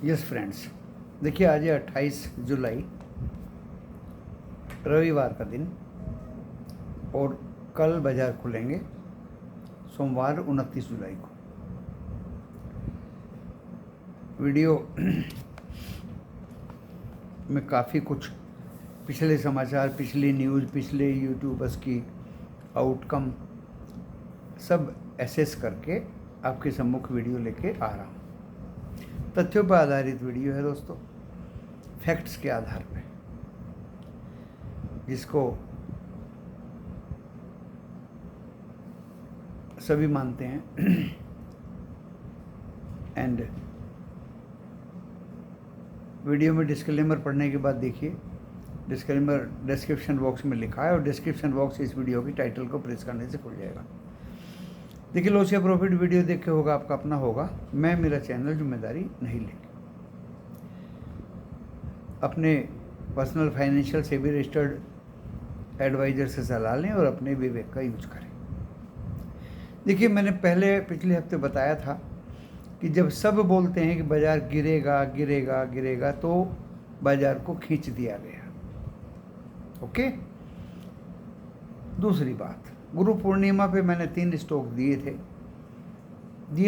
Yes friends, देखिए आज है 28 जुलाई, रविवार का दिन, और कल बाज़ार खुलेंगे सोमवार 29 जुलाई को। वीडियो में काफ़ी कुछ पिछले समाचार, पिछली न्यूज़, पिछले यूट्यूबर्स की आउटकम सब एसेस करके आपके सम्मुख वीडियो लेके आ रहा हूँ। तथ्यों पर आधारित वीडियो है दोस्तों, फैक्ट्स के आधार पे, जिसको सभी मानते हैं। एंड वीडियो में डिस्क्लेमर पढ़ने के बाद देखिए, डिस्क्लेमर डिस्क्रिप्शन बॉक्स में लिखा है और डिस्क्रिप्शन बॉक्स इस वीडियो की टाइटल को प्रेस करने से खुल जाएगा। देखिए, लॉस या प्रॉफिट वीडियो देख के होगा आपका अपना होगा, मैं मेरा चैनल जिम्मेदारी नहीं लेंगे। अपने personal financial SEBI registered advisor से सलाह लें और अपने विवेक का यूज करें। देखिए, मैंने पिछले हफ्ते बताया था कि जब सब बोलते हैं कि बाज़ार गिरेगा गिरेगा गिरेगा, तो बाज़ार को खींच दिया गया। ओके। दूसरी बात, गुरु पूर्णिमा पे मैंने 3 स्टॉक दिए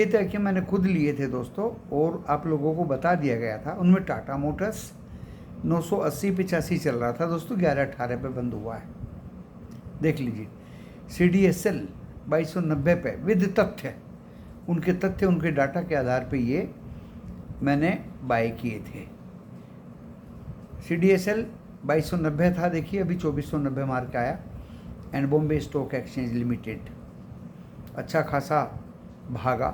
थे कि मैंने खुद लिए थे दोस्तों, और आप लोगों को बता दिया गया था। उनमें टाटा मोटर्स 980-85 चल रहा था दोस्तों, 11-18 पे बंद हुआ है, देख लीजिए। CDSL 2290 पे विद तथ्य, उनके डाटा के आधार पे ये मैंने बाय किए थे। CDSL 2290 था, देखिए अभी 2490 मार के आया। And Bombay stock exchange limited अच्छा खासा भागा।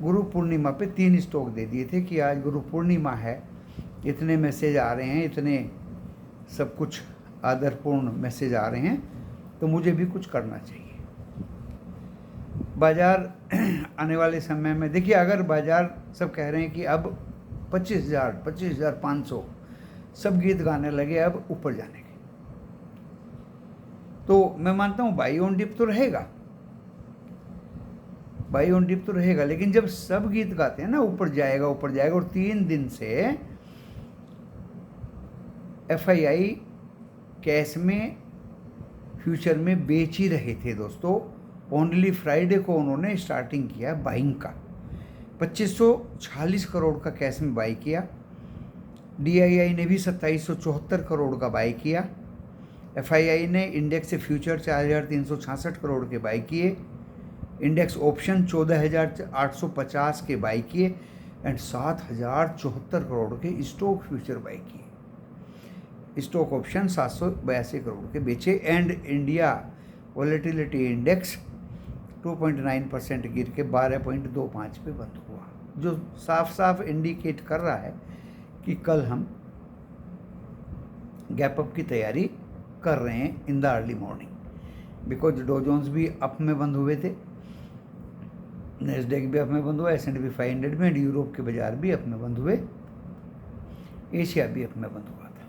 गुरु पूर्णिमा पे 3 स्टॉक दे दिए थे कि आज गुरु पूर्णिमा है, इतने मैसेज आ रहे हैं, इतने सब कुछ आदरपूर्ण मैसेज आ रहे हैं, तो मुझे भी कुछ करना चाहिए। बाज़ार आने वाले समय में देखिए, अगर बाज़ार सब कह रहे हैं कि अब 25,000 25,500 सब गीत गाने लगे अब ऊपर जाने के, तो मैं मानता हूँ बाई ऑन डिप तो रहेगा, बाई ऑन डिप तो रहेगा। लेकिन जब सब गीत गाते हैं ना ऊपर जाएगा ऊपर जाएगा, और 3 दिन से FII कैश में फ्यूचर में बेच ही रहे थे दोस्तों। ओनली फ्राइडे को उन्होंने स्टार्टिंग किया बाइंग का, 2546 करोड़ का कैश में बाई किया। DII ने भी 2774 करोड़ का बाई किया। FII ने इंडेक्स से फ्यूचर 4366 करोड़ के बाई किए। इंडेक्स ऑप्शन 14,850 के बाई किए एंड 7,074 करोड़ के स्टॉक फ्यूचर बाई किए। स्टॉक ऑप्शन 782 करोड़ के बेचे। एंड इंडिया वॉलेटिलिटी इंडेक्स 2.9% गिर के 12.25 पे बंद हुआ, जो साफ साफ इंडिकेट कर रहा है कि कल हम गैप अप की तैयारी कर रहे हैं in the early morning, because Dow Jones भी अप में बंद हुए थे, नेस्डेक भी अप में बंद हुआ, S&P 500 में, यूरोप के बाजार भी अप में बंद हुए, एशिया भी अप में बंद हुआ था।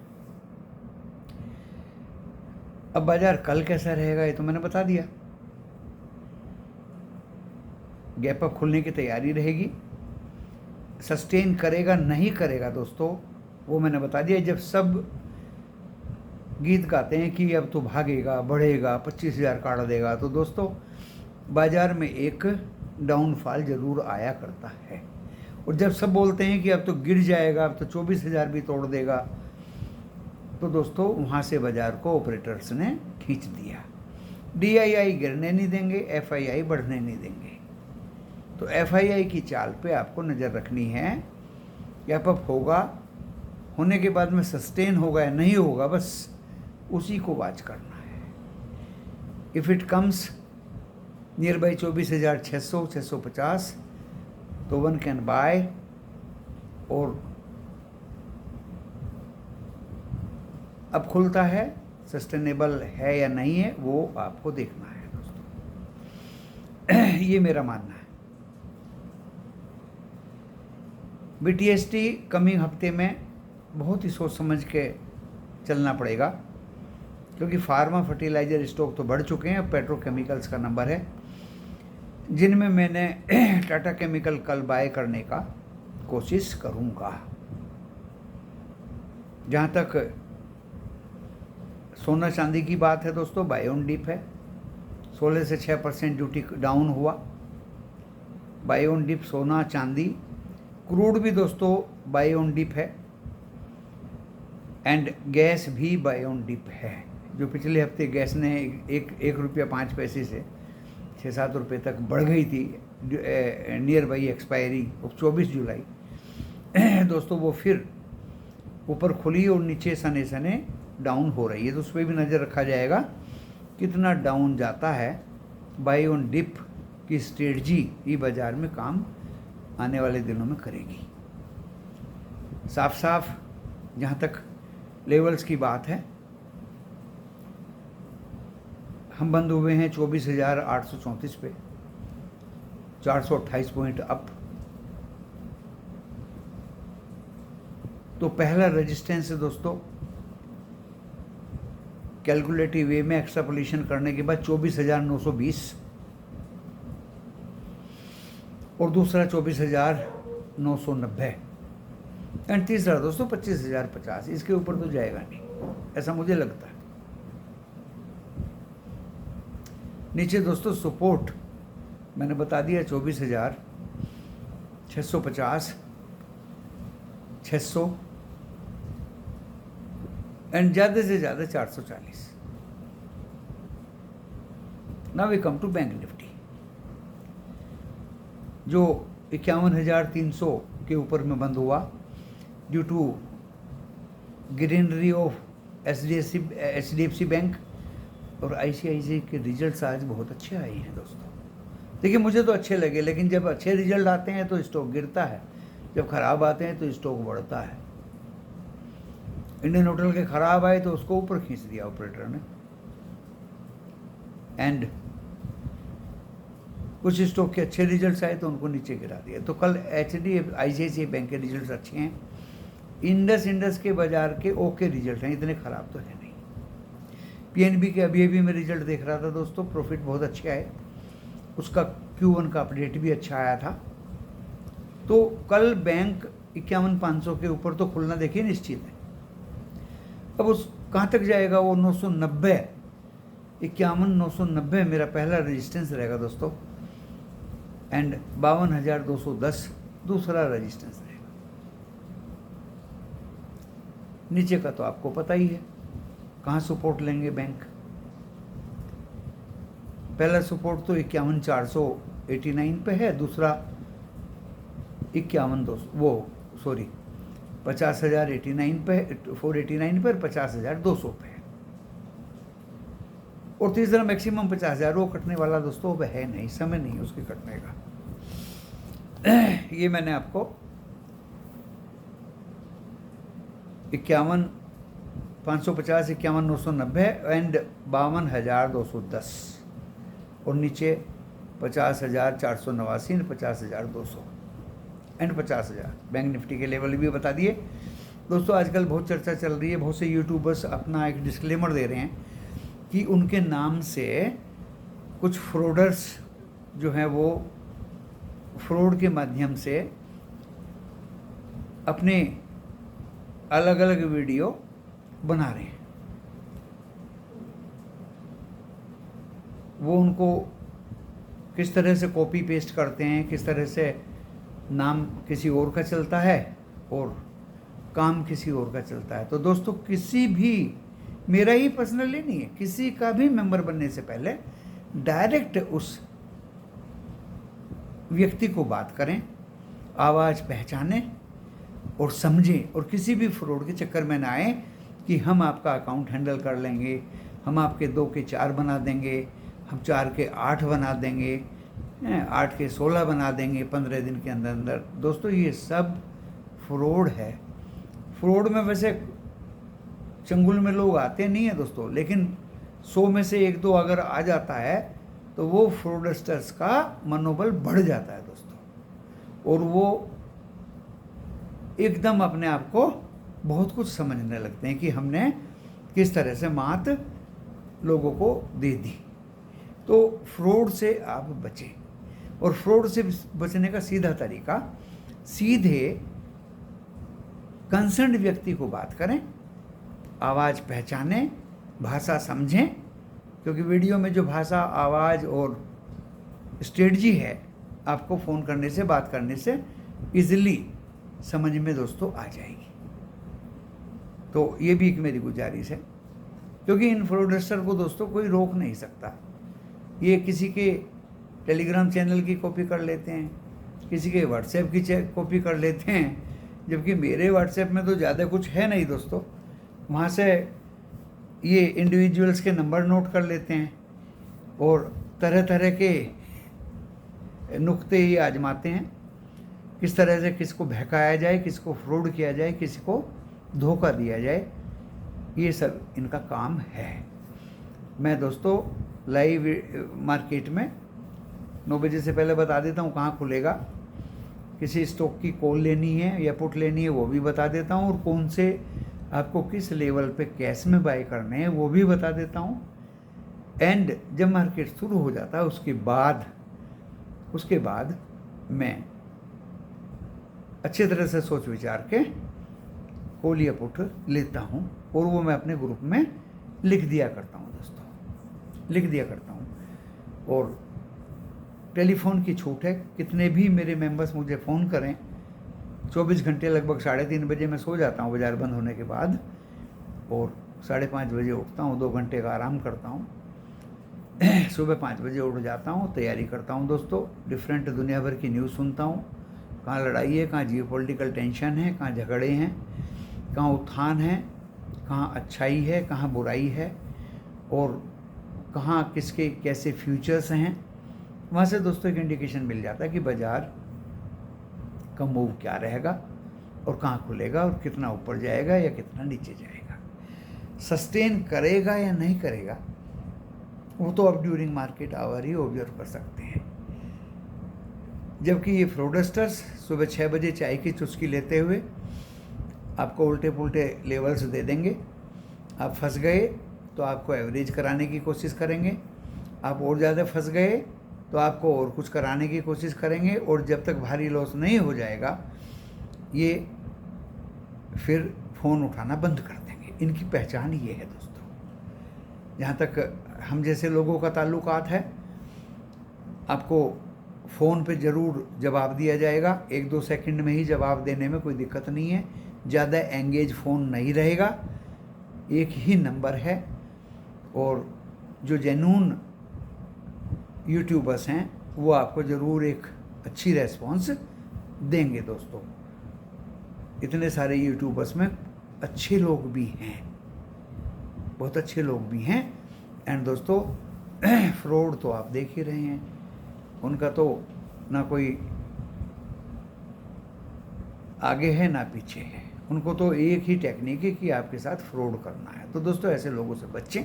अब बाजार कल कैसा रहेगा ये तो मैंने बता दिया। गैप अप खुलने की तैयारी रहेगी, सस्टेन करेगा नहीं करेगा दोस्तों वो मैंने बता दिया। जब सब गीत गाते हैं कि अब तो भागेगा बढ़ेगा 25,000 काट देगा, तो दोस्तों बाजार में एक डाउनफॉल जरूर आया करता है। और जब सब बोलते हैं कि अब तो गिर जाएगा, अब तो 24,000 भी तोड़ देगा, तो दोस्तों वहाँ से बाजार को ऑपरेटर्स ने खींच दिया। DII गिरने नहीं देंगे, FII बढ़ने नहीं देंगे। तो FII की चाल पे आपको नज़र रखनी है। गैप अप होगा, होने के बाद में सस्टेन होगा या नहीं होगा, बस उसी को वॉच करना है। If it comes near by 24,600 650, तो वन कैन बाय, और अब खुलता है, सस्टेनेबल है या नहीं है वो आपको देखना है दोस्तों। ये मेरा मानना है। BTST कमिंग हफ्ते में बहुत ही सोच समझ के चलना पड़ेगा, क्योंकि फार्मा फर्टिलाइजर स्टॉक तो बढ़ चुके हैं, अब पेट्रोकेमिकल्स का नंबर है, जिनमें मैंने टाटा केमिकल कल बाय करने का कोशिश करूँगा। जहाँ तक सोना चांदी की बात है दोस्तों, बाय ऑन डिप है। 16 से 6% ड्यूटी डाउन हुआ। बाय ऑन डिप सोना चांदी। क्रूड भी दोस्तों बाय ऑन डिप है एंड गैस भी बाय ऑन डिप है। जो पिछले हफ्ते गैस ने 1 रुपया 5 पैसे से 6-7 रुपये तक बढ़ गई थी नियर बाई एक्सपायरी 24 जुलाई दोस्तों, वो फिर ऊपर खुली और नीचे सने सने डाउन हो रही है। तो उस पर भी नज़र रखा जाएगा कितना डाउन जाता है। बाय ऑन डिप की स्ट्रेटजी ये बाज़ार में काम आने वाले दिनों में करेगी। साफ साफ जहाँ तक लेवल्स की बात है, हम बंद हुए हैं 24,834 पे, 428 पॉइंट अप। तो पहला रेजिस्टेंस है दोस्तों, कैलकुलेटिव वे में एक्सट्रापोलेशन करने के बाद 24,920 और दूसरा 24,990 एंड तीसरा दोस्तों 25,050। इसके ऊपर तो जाएगा नहीं, ऐसा मुझे लगता है। नीचे दोस्तों सपोर्ट मैंने बता दिया 24,650, 600 एंड ज़्यादा से ज़्यादा 440। Now we come to bank Nifty, जो 51,300 के ऊपर में बंद हुआ due to greenery of HDFC bank और ICICI के रिजल्ट्स आज बहुत अच्छे आए हैं दोस्तों। देखिए मुझे तो अच्छे लगे, लेकिन जब अच्छे रिजल्ट आते हैं तो स्टॉक गिरता है, जब खराब आते हैं तो स्टॉक बढ़ता है। इंडियन होटल के खराब आए तो उसको ऊपर खींच दिया ऑपरेटर ने, एंड कुछ स्टॉक के अच्छे रिजल्ट्स आए तो उनको नीचे गिरा दिया। तो कल ICICI बैंक के रिजल्ट्स अच्छे हैं, इंडस के बाजार के ओके रिजल्ट हैं, इतने खराब तो है नहीं। PNB के अभी मैं रिजल्ट देख रहा था दोस्तों, प्रॉफिट बहुत अच्छे आए, उसका Q1 का अपडेट भी अच्छा आया था। तो कल बैंक 51,500 के ऊपर तो खुलना देखिए निश्चित है। अब उस कहाँ तक जाएगा वो 990, 51,990 मेरा पहला रेजिस्टेंस रहेगा दोस्तों, एंड 52,210 दूसरा रेजिस्टेंस रहेगा। नीचे का तो आपको पता ही है कहाँ सपोर्ट लेंगे बैंक। पहला सपोर्ट तो 51,489 पे है, दूसरा 50,089 पे, 489 पर 50,200 पे है, और तीसरा मैक्सिमम 50,000। वो कटने वाला दोस्तों अब है नहीं, समय नहीं उसके कटने का। ये मैंने आपको 51,550, 51,990 एंड 52,210 और नीचे 50,489, 50,200 एंड 50,000। बैंक निफ्टी के लेवल भी बता दिए दोस्तों। आजकल बहुत चर्चा चल रही है, बहुत से यूट्यूबर्स अपना एक डिस्क्लेमर दे रहे हैं कि उनके नाम से कुछ फ्रॉडर्स जो हैं वो फ्रॉड के माध्यम से अपने अलग अलग वीडियो बना रहे हैं। वो उनको किस तरह से कॉपी पेस्ट करते हैं, किस तरह से नाम किसी और का चलता है और काम किसी और का चलता है। तो दोस्तों किसी भी, मेरा ही पर्सनली नहीं है, किसी का भी मेंबर बनने से पहले डायरेक्ट उस व्यक्ति को बात करें, आवाज़ पहचानें और समझें, और किसी भी फ्रॉड के चक्कर में ना आए कि हम आपका अकाउंट हैंडल कर लेंगे, हम आपके 2 के 4 बना देंगे, हम 4 के 8 बना देंगे, 8 के 16 बना देंगे 15 दिन के अंदर अंदर। दोस्तों ये सब फ्रॉड है। फ्रॉड में वैसे चंगुल में लोग आते नहीं हैं दोस्तों, लेकिन 100 में से 1-2 अगर आ जाता है तो वो फ्रॉडस्टर्स का मनोबल बढ़ जाता है दोस्तों, और वो एकदम अपने आप को बहुत कुछ समझने लगते हैं कि हमने किस तरह से मात लोगों को दे दी। तो फ्रॉड से आप बचें, और फ्रॉड से बचने का सीधा तरीका सीधे कंसर्न्ड व्यक्ति को बात करें, आवाज़ पहचानें, भाषा समझें, क्योंकि वीडियो में जो भाषा, आवाज़ और स्ट्रेटजी है आपको फ़ोन करने से, बात करने से इजीली समझ में दोस्तों आ जाएगी। तो ये भी एक मेरी गुजारिश है, क्योंकि इन फ्रॉडस्टर को दोस्तों कोई रोक नहीं सकता। ये किसी के टेलीग्राम चैनल की कॉपी कर लेते हैं, किसी के व्हाट्सएप की कॉपी कर लेते हैं, जबकि मेरे व्हाट्सएप में तो ज़्यादा कुछ है नहीं दोस्तों। वहाँ से ये इंडिविजुअल्स के नंबर नोट कर लेते हैं और तरह तरह के नुक्ते ही आजमाते हैं, किस तरह से किसको बहकाया जाए, किसको फ्रॉड किया जाए, किसी को धोखा दिया जाए। ये सब इनका काम है। मैं दोस्तों लाइव मार्केट में 9 बजे से पहले बता देता हूँ कहाँ खुलेगा, किसी स्टॉक की कॉल लेनी है या पुट लेनी है वो भी बता देता हूँ, और कौन से आपको किस लेवल पे कैश में बाय करने हैं वो भी बता देता हूँ। एंड जब मार्केट शुरू हो जाता है उसके बाद मैं अच्छी तरह से सोच विचार के कॉल या पुट लेता हूँ, और वो मैं अपने ग्रुप में लिख दिया करता हूँ दोस्तों, लिख दिया करता हूँ। और टेलीफोन की छूट है, कितने भी मेरे मेंबर्स मुझे फ़ोन करें, 24 घंटे लगभग 3:30 बजे मैं सो जाता हूँ बाज़ार बंद होने के बाद, और 5:30 बजे उठता हूँ, 2 घंटे का आराम करता हूँ। सुबह 5 बजे उठ जाता हूँ, तैयारी करता हूँ दोस्तों, डिफरेंट दुनिया भर की न्यूज़ सुनता हूँ, कहाँ लड़ाई है, कहाँ जियोपॉलिटिकल टेंशन है, कहाँ झगड़े हैं, कहाँ उत्थान है, कहाँ अच्छाई है, कहाँ बुराई है, और कहाँ किसके कैसे फ्यूचर्स हैं। वहाँ से दोस्तों एक इंडिकेशन मिल जाता है कि बाज़ार का मूव क्या रहेगा और कहाँ खुलेगा और कितना ऊपर जाएगा या कितना नीचे जाएगा, सस्टेन करेगा या नहीं करेगा, वो तो आप ड्यूरिंग मार्केट आवर ही ऑब्जर्व कर सकते हैं। जबकि ये फ्रॉडस्टर्स सुबह 6 बजे चाय की चुस्की लेते हुए आपको उल्टे पुल्टे लेवल्स दे देंगे। आप फंस गए तो आपको एवरेज कराने की कोशिश करेंगे, आप और ज़्यादा फंस गए तो आपको और कुछ कराने की कोशिश करेंगे, और जब तक भारी लॉस नहीं हो जाएगा ये फिर फ़ोन उठाना बंद कर देंगे। इनकी पहचान ये है दोस्तों। जहाँ तक हम जैसे लोगों का ताल्लुकात है, आपको फ़ोन पे ज़रूर जवाब दिया जाएगा, 1-2 सेकंड में ही जवाब देने में कोई दिक्कत नहीं है, ज़्यादा एंगेज फ़ोन नहीं रहेगा, एक ही नंबर है। और जो जेन्युइन यूट्यूबर्स हैं वो आपको ज़रूर एक अच्छी रेस्पॉन्स देंगे दोस्तों। इतने सारे यूट्यूबर्स में अच्छे लोग भी हैं, बहुत अच्छे लोग भी हैं। एंड दोस्तों फ्रॉड तो आप देख ही रहे हैं, उनका तो ना कोई आगे है ना पीछे है, उनको तो एक ही टेक्निक है कि आपके साथ फ्रॉड करना है। तो दोस्तों ऐसे लोगों से बचें।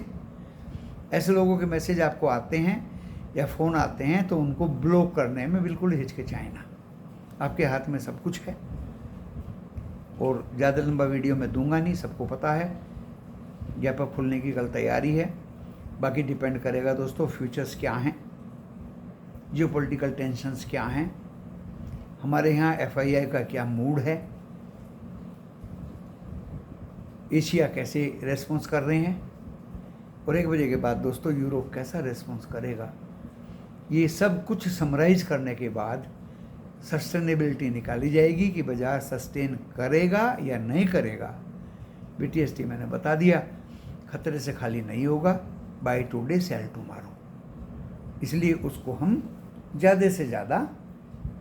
ऐसे लोगों के मैसेज आपको आते हैं या फ़ोन आते हैं तो उनको ब्लॉक करने में बिल्कुल हिचकिचाएं ना, आपके हाथ में सब कुछ है। और ज़्यादा लंबा वीडियो मैं दूंगा नहीं, सबको पता है गैप अप खुलने की कल तैयारी है। बाकी डिपेंड करेगा दोस्तों फ्यूचर्स क्या हैं, जियोपॉलिटिकल टेंशन्स क्या हैं, हमारे यहाँ FII का क्या मूड है, एशिया कैसे रेस्पॉन्स कर रहे हैं, और 1 बजे के बाद दोस्तों यूरोप कैसा रेस्पॉन्स करेगा। ये सब कुछ समराइज करने के बाद सस्टेनेबिलिटी निकाली जाएगी कि बाज़ार सस्टेन करेगा या नहीं करेगा। BTST मैंने बता दिया, खतरे से खाली नहीं होगा, बाय टुडे सेल टुमारो। इसलिए उसको हम ज़्यादा से ज़्यादा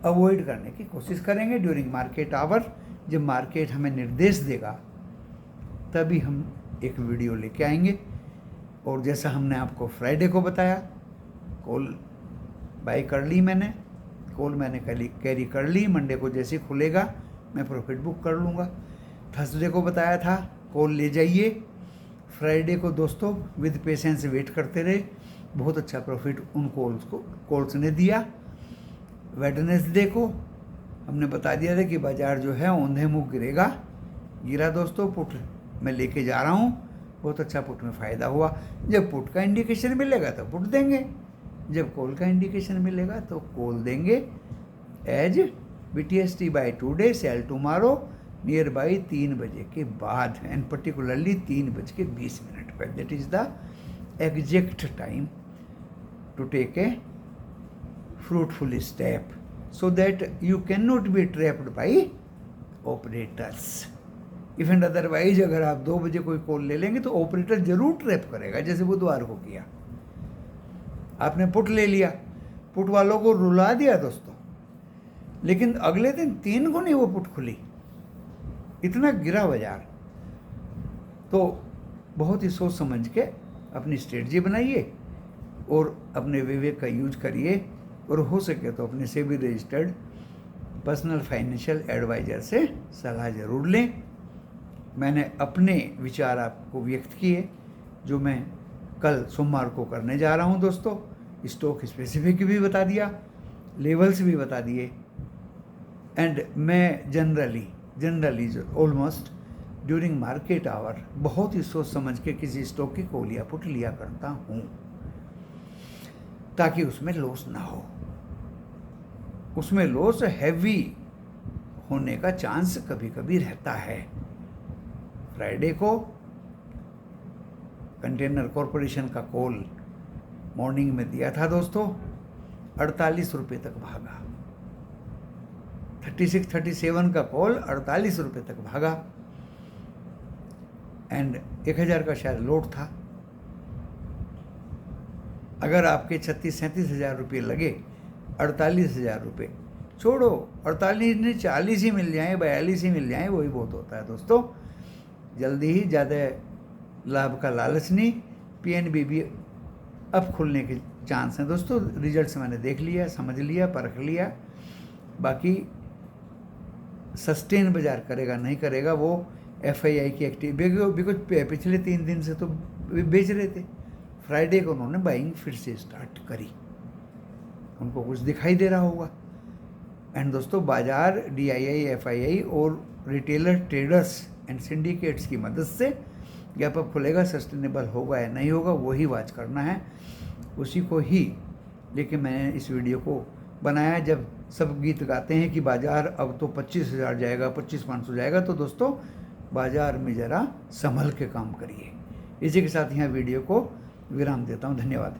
अवॉइड करने की कोशिश करेंगे ड्यूरिंग मार्केट आवर। जब मार्केट हमें निर्देश देगा तभी हम एक वीडियो लेके आएंगे। और जैसा हमने आपको फ्राइडे को बताया, कॉल बाय कर ली मैंने, कॉल मैंने कैरी कर ली, मंडे को जैसे खुलेगा मैं प्रॉफिट बुक कर लूँगा। थर्सडे को बताया था कॉल ले जाइए, फ्राइडे को दोस्तों विद पेशेंस वेट करते रहे, बहुत अच्छा प्रॉफिट उन कॉल्स ने दिया। वेडनेसडे को हमने बता दिया था कि बाज़ार जो है औंधे मुँह गिरा दोस्तों, पुट मैं लेके जा रहा हूँ, बहुत अच्छा पुट में फ़ायदा हुआ। जब पुट का इंडिकेशन मिलेगा तो पुट देंगे, जब कॉल का इंडिकेशन मिलेगा तो कॉल देंगे as BTST buy today, sell tomorrow, near by 3 बजे के बाद, एंड पर्टिकुलरली 3:20 पर. That is the exact time to take a fruitful step, so that you cannot be trapped by operators. If and otherwise अगर आप 2 बजे कोई call ले लेंगे तो ऑपरेटर जरूर ट्रैप करेगा, जैसे बुधवार को किया. आपने पुट ले लिया, पुट वालों को रुला दिया दोस्तों, लेकिन अगले दिन 3 गुनी वो पुट खुली, इतना गिरा बाजार. तो बहुत ही सोच समझ के अपनी स्ट्रेटजी बनाइए और अपने विवेक का यूज करिए, और हो सके तो अपने SEBI registered personal financial advisor से सलाह ज़रूर लें. मैंने अपने विचार आपको व्यक्त किए, जो मैं कल सोमवार को करने जा रहा हूं दोस्तों. स्टॉक स्पेसिफिक भी बता दिया, लेवल्स भी बता दिए, एंड मैं generally almost during market hour बहुत ही सोच समझ के किसी स्टॉक की कॉल या पुट लिया करता हूँ, ताकि उसमें लॉस ना हो. उसमें लॉस हैवी होने का चांस कभी कभी रहता है. फ्राइडे को कंटेनर कॉरपोरेशन का कॉल मॉर्निंग में दिया था दोस्तों, 48 रुपये तक भागा. 36-37 का कॉल 48 रुपये तक भागा, एंड 1000 का शायद लोड था. अगर आपके 36-37 हज़ार रुपये लगे, 48,000 रुपये छोड़ो, 48 नहीं 40 ही मिल जाएँ, 42 ही मिल जाएँ, वही बहुत होता है दोस्तों. जल्दी ही ज़्यादा लाभ का लालच नहीं. PNB भी अब खुलने के चांस हैं दोस्तों. रिजल्ट्स मैंने देख लिया, समझ लिया, परख लिया. बाकी सस्टेन बाजार करेगा नहीं करेगा वो FII की एक्टिव, बिकॉज पिछले 3 दिन से तो बेच रहे थे. फ्राइडे को उन्होंने बाइंग फिर से स्टार्ट करी, उनको कुछ दिखाई दे रहा होगा. एंड दोस्तों बाजार DII, FII और रिटेलर ट्रेडर्स एंड सिंडिकेट्स की मदद से गैप अप खुलेगा. सस्टेनेबल होगा या नहीं होगा वही वॉच करना है, उसी को ही लेके मैंने इस वीडियो को बनाया. जब सब गीत गाते हैं कि बाजार अब तो 25,000 जाएगा, 25,500 जाएगा, तो दोस्तों बाजार में ज़रा संभल के काम करिए. इसी के साथ यहाँ वीडियो को विराम देता हूँ. धन्यवाद.